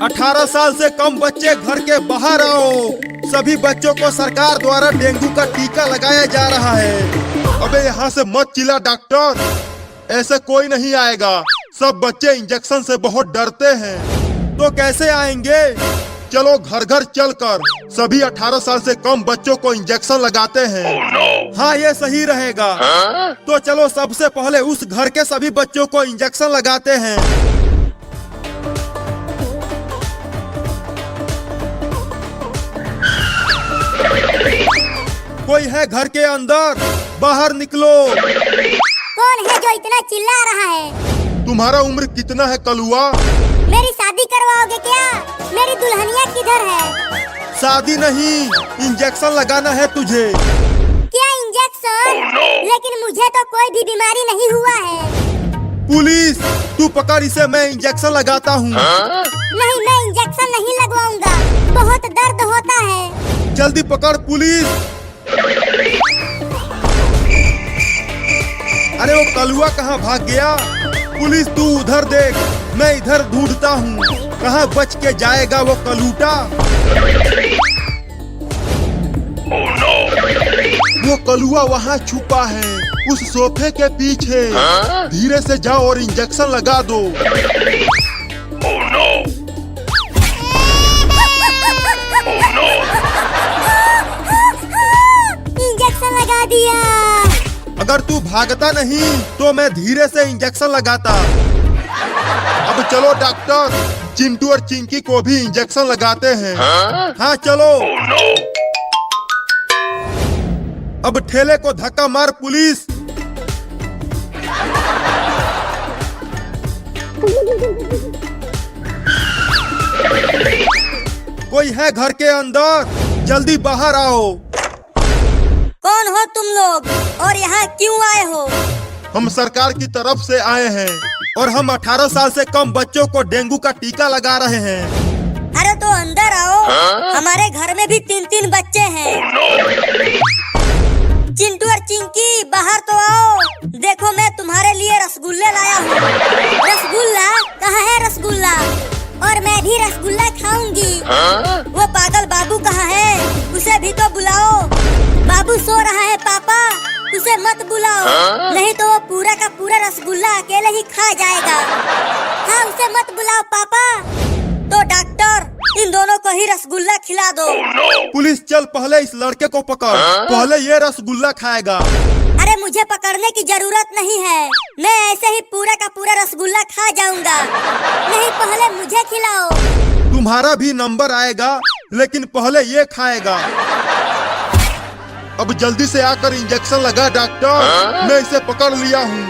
18 साल से कम बच्चे घर के बाहर आओ। सभी बच्चों को सरकार द्वारा डेंगू का टीका लगाया जा रहा है। अबे यहाँ से मत चिल्ला डॉक्टर, ऐसे कोई नहीं आएगा। सब बच्चे इंजेक्शन से बहुत डरते हैं। तो कैसे आएंगे? चलो घर घर चलकर सभी 18 साल से कम बच्चों को इंजेक्शन लगाते हैं। हाँ, ये सही रहेगा। तो चलो सबसे पहले उस घर के सभी बच्चों को इंजेक्शन लगाते हैं। कोई है घर के अंदर? बाहर निकलो। कौन है जो इतना चिल्ला रहा है? तुम्हारा उम्र कितना है कलुआ? मेरी शादी करवाओगे क्या? मेरी दुल्हनिया किधर है? शादी नहीं, इंजेक्शन लगाना है तुझे। क्या इंजेक्शन? लेकिन मुझे तो कोई भी बीमारी नहीं हुआ है। पुलिस, तू पकड़ इसे, मैं इंजेक्शन लगाता हूँ। नहीं, मैं इंजेक्शन नहीं लगवाऊंगा, बहुत दर्द होता है। जल्दी पकड़ पुलिस। अरे वो कलुआ कहाँ भाग गया? पुलिस तू उधर देख, मैं इधर ढूंढता हूँ। कहाँ बच के जाएगा वो कलूटा? वो कलुआ वहाँ छुपा है, उस सोफे के पीछे। धीरे से जाओ और इंजेक्शन लगा दो। इंजेक्शन लगा दिया। अगर तू भागता नहीं तो मैं धीरे से इंजेक्शन लगाता। अब चलो डॉक्टर, चिंटू और चिंकी को भी इंजेक्शन लगाते हैं। हाँ चलो। अब ठेले को धक्का मार पुलिस। कोई है घर के अंदर? जल्दी बाहर आओ। कौन हो तुम लोग और यहाँ क्यों आए हो? हम सरकार की तरफ से आए हैं और हम 18 साल से कम बच्चों को डेंगू का टीका लगा रहे हैं। अरे तो अंदर आओ। हमारे घर में भी 3-3 बच्चे हैं। चिंटू और चिंकी बाहर तो आओ। देखो मैं तुम्हारे लिए रसगुल्ले लाया हूँ। रसगुल्ला? कहाँ है रसगुल्ला? और मैं भी रसगुल्ला खाऊंगी। वो पागल बाबू कहाँ है? उसे भी तो बुलाओ। बाबू सो रहा है पापा, उसे मत बुलाओ, नहीं तो वो पूरा का पूरा रसगुल्ला अकेले ही खा जाएगा। हाँ, उसे मत बुलाओ पापा। तो डॉक्टर, इन दोनों को ही रसगुल्ला खिला दो। पुलिस चल, पहले इस लड़के को पकड़। पहले ये रसगुल्ला खाएगा। अरे मुझे पकड़ने की जरूरत नहीं है, मैं ऐसे ही पूरा का पूरा रसगुल्ला खा जाऊंगा। नहीं, पहले मुझे खिलाओ। तुम्हारा भी नंबर आएगा, लेकिन पहले ये खाएगा। अब जल्दी से आकर इंजेक्शन लगा डॉक्टर, मैं इसे पकड़ लिया हूँ।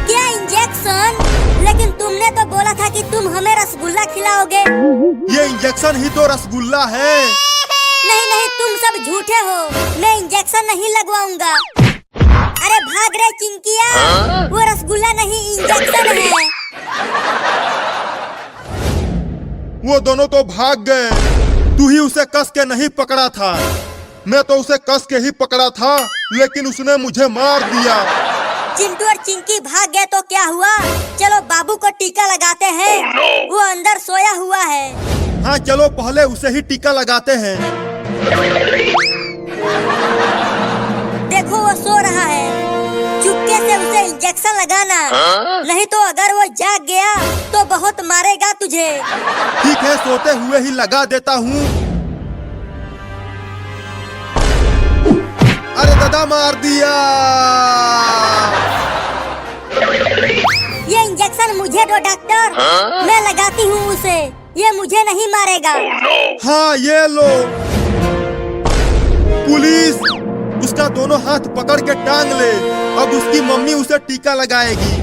क्या इंजेक्शन? लेकिन तुमने तो बोला था कि तुम हमें रसगुल्ला खिलाओगे। ये इंजेक्शन ही तो रसगुल्ला है। नहीं नहीं, तुम सब झूठे हो, मैं इंजेक्शन नहीं लगवाऊंगा। अरे भाग रहे चिंकिया, वो रसगुल्ला नहीं इंजेक्शन है। वो दोनों तो भाग गए। तू ही उसे कस के नहीं पकड़ा था। मैं तो उसे कस के ही पकड़ा था, लेकिन उसने मुझे मार दिया। चिंटू और चिंकी भाग गए तो क्या हुआ? चलो बाबू को टीका लगाते हैं। वो अंदर सोया हुआ है। हाँ चलो, पहले उसे ही टीका लगाते हैं। देखो वो सो रहा है, चुपके से उसे इंजेक्शन लगाना, नहीं तो अगर वो जाग गया तो बहुत मारेगा तुझे। ठीक है, सोते हुए ही लगा देता हूँ। अरे दादा, मार दिया। ये इंजेक्शन मुझे दो डॉक्टर, मैं लगाती हूँ उसे, ये मुझे नहीं मारेगा। हाँ ये लो। पुलिस, उसका दोनों हाथ पकड़ के टांग ले। अब उसकी मम्मी उसे टीका लगाएगी।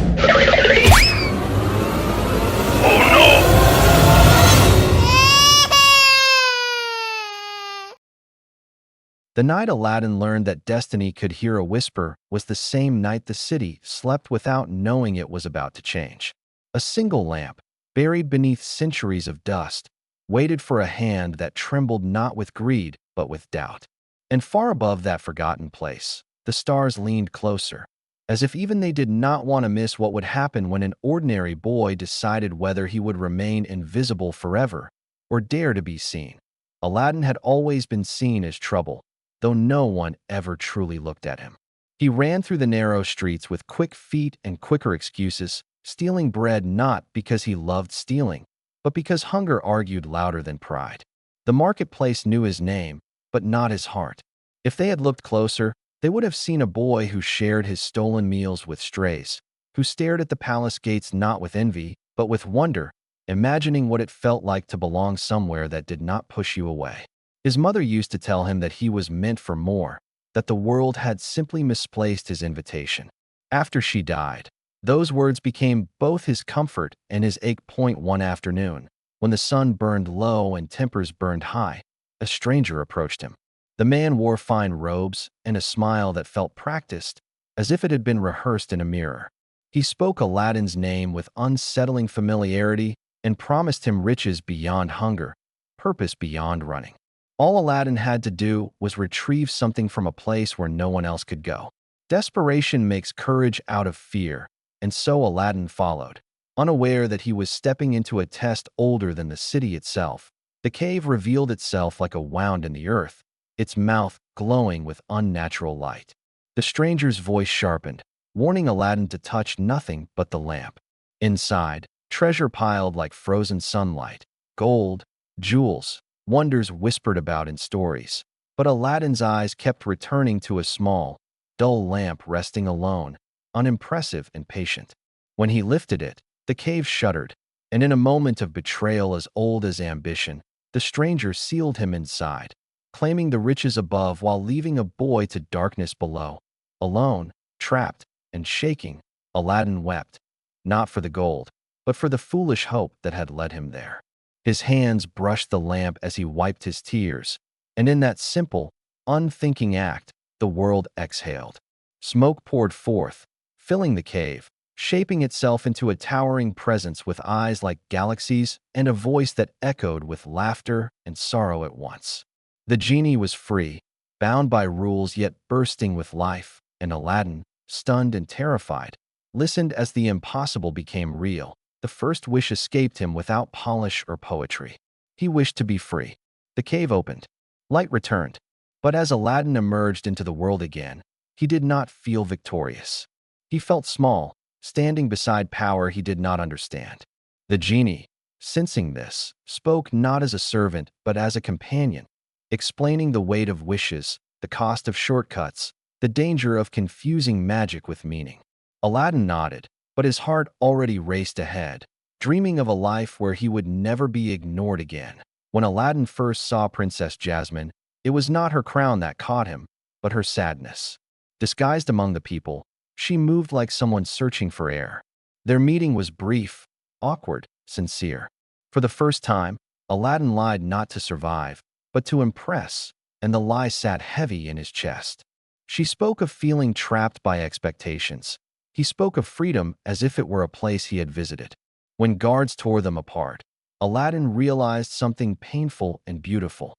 The night Aladdin learned that destiny could hear a whisper was the same night the city slept without knowing it was about to change. A single lamp, buried beneath centuries of dust, waited for a hand that trembled not with greed but with doubt. And far above that forgotten place, the stars leaned closer, as if even they did not want to miss what would happen when an ordinary boy decided whether he would remain invisible forever or dare to be seen. Aladdin had always been seen as trouble, though no one ever truly looked at him. He ran through the narrow streets with quick feet and quicker excuses, stealing bread not because he loved stealing, but because hunger argued louder than pride. The marketplace knew his name, but not his heart. If they had looked closer, they would have seen a boy who shared his stolen meals with strays, who stared at the palace gates not with envy, but with wonder, imagining what it felt like to belong somewhere that did not push you away. His mother used to tell him that he was meant for more, that the world had simply misplaced his invitation. After she died, those words became both his comfort and his ache. One afternoon, when the sun burned low and tempers burned high, a stranger approached him. The man wore fine robes and a smile that felt practiced, as if it had been rehearsed in a mirror. He spoke Aladdin's name with unsettling familiarity and promised him riches beyond hunger, purpose beyond running. All Aladdin had to do was retrieve something from a place where no one else could go. Desperation makes courage out of fear, and so Aladdin followed, unaware that he was stepping into a test older than the city itself. The cave revealed itself like a wound in the earth, its mouth glowing with unnatural light. The stranger's voice sharpened, warning Aladdin to touch nothing but the lamp. Inside, treasure piled like frozen sunlight, gold, jewels, wonders whispered about in stories. But Aladdin's eyes kept returning to a small, dull lamp resting alone, unimpressive and patient. When he lifted it, the cave shuddered, and in a moment of betrayal as old as ambition, the stranger sealed him inside, claiming the riches above while leaving a boy to darkness below. Alone, trapped, and shaking, Aladdin wept, not for the gold, but for the foolish hope that had led him there. His hands brushed the lamp as he wiped his tears, and in that simple, unthinking act, the world exhaled. Smoke poured forth, filling the cave, shaping itself into a towering presence with eyes like galaxies and a voice that echoed with laughter and sorrow at once. The genie was free, bound by rules yet bursting with life, and Aladdin, stunned and terrified, listened as the impossible became real. The first wish escaped him without polish or poetry. He wished to be free. The cave opened. Light returned. But as Aladdin emerged into the world again, he did not feel victorious. He felt small, standing beside power he did not understand. The genie, sensing this, spoke not as a servant but as a companion, explaining the weight of wishes, the cost of shortcuts, the danger of confusing magic with meaning. Aladdin nodded, but his heart already raced ahead, dreaming of a life where he would never be ignored again. When Aladdin first saw Princess Jasmine, it was not her crown that caught him, but her sadness. Disguised among the people, she moved like someone searching for air. Their meeting was brief, awkward, sincere. For the first time, Aladdin lied not to survive, but to impress, and the lie sat heavy in his chest. She spoke of feeling trapped by expectations. He spoke of freedom as if it were a place he had visited. When guards tore them apart, Aladdin realized something painful and beautiful.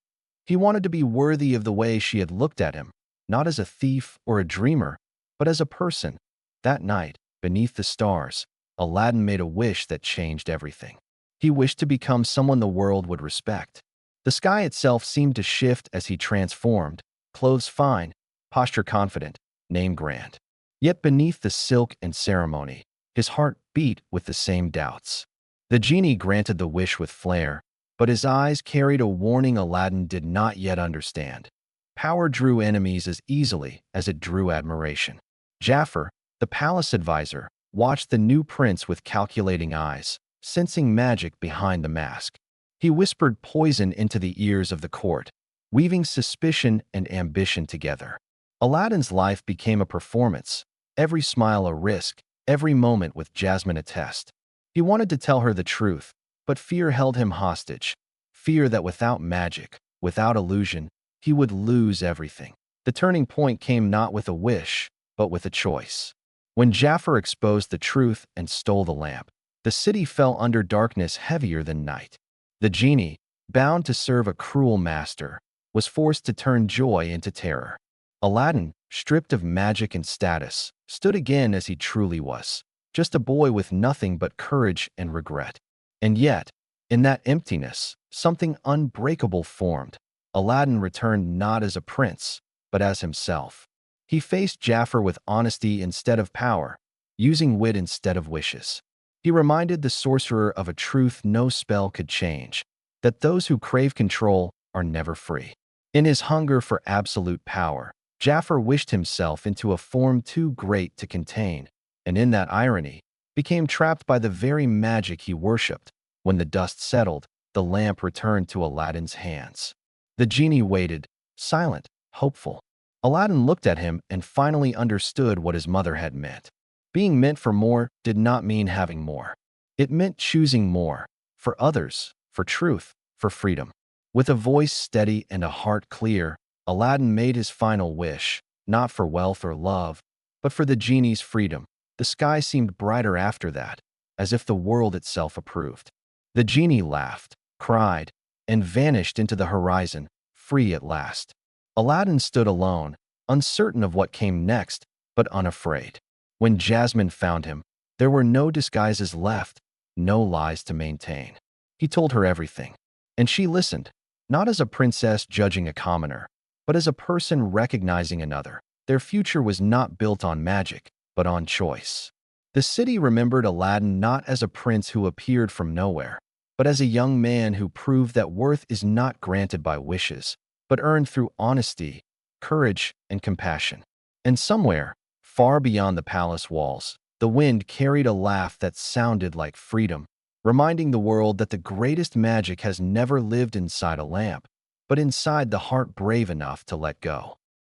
He wanted to be worthy of the way she had looked at him, not as a thief or a dreamer, but as a person. That night, beneath the stars, Aladdin made a wish that changed everything. He wished to become someone the world would respect. The sky itself seemed to shift as he transformed, clothes fine, posture confident, name grand. Yet beneath the silk and ceremony, his heart beat with the same doubts. The genie granted the wish with flair, but his eyes carried a warning Aladdin did not yet understand. Power drew enemies as easily as it drew admiration. Jafar, the palace advisor, watched the new prince with calculating eyes, sensing magic behind the mask. He whispered poison into the ears of the court, weaving suspicion and ambition together. Aladdin's life became a performance, every smile a risk, every moment with Jasmine a test. He wanted to tell her the truth, but fear held him hostage. Fear that without magic, without illusion, he would lose everything. The turning point came not with a wish, but with a choice. When Jafar exposed the truth and stole the lamp, the city fell under darkness heavier than night. The genie, bound to serve a cruel master, was forced to turn joy into terror. Aladdin, stripped of magic and status, stood again as he truly was, just a boy with nothing but courage and regret. And yet, in that emptiness, something unbreakable formed. Aladdin returned not as a prince, but as himself. He faced Jafar with honesty instead of power, using wit instead of wishes. He reminded the sorcerer of a truth no spell could change, that those who crave control are never free. In his hunger for absolute power, Jafar wished himself into a form too great to contain, and in that irony, became trapped by the very magic he worshipped. When the dust settled, the lamp returned to Aladdin's hands. The genie waited, silent, hopeful. Aladdin looked at him and finally understood what his mother had meant. Being meant for more did not mean having more. It meant choosing more, for others, for truth, for freedom. With a voice steady and a heart clear, Aladdin made his final wish, not for wealth or love, but for the genie's freedom. The sky seemed brighter after that, as if the world itself approved. The genie laughed, cried, and vanished into the horizon, free at last. Aladdin stood alone, uncertain of what came next, but unafraid. When Jasmine found him, there were no disguises left, no lies to maintain. He told her everything, and she listened, not as a princess judging a commoner, but as a person recognizing another. Their future was not built on magic, but on choice. The city remembered Aladdin not as a prince who appeared from nowhere, but as a young man who proved that worth is not granted by wishes, but earned through honesty, courage, and compassion. And somewhere, far beyond the palace walls, the wind carried a laugh that sounded like freedom, reminding the world that the greatest magic has never lived inside a lamp, but inside the heart brave enough to let go.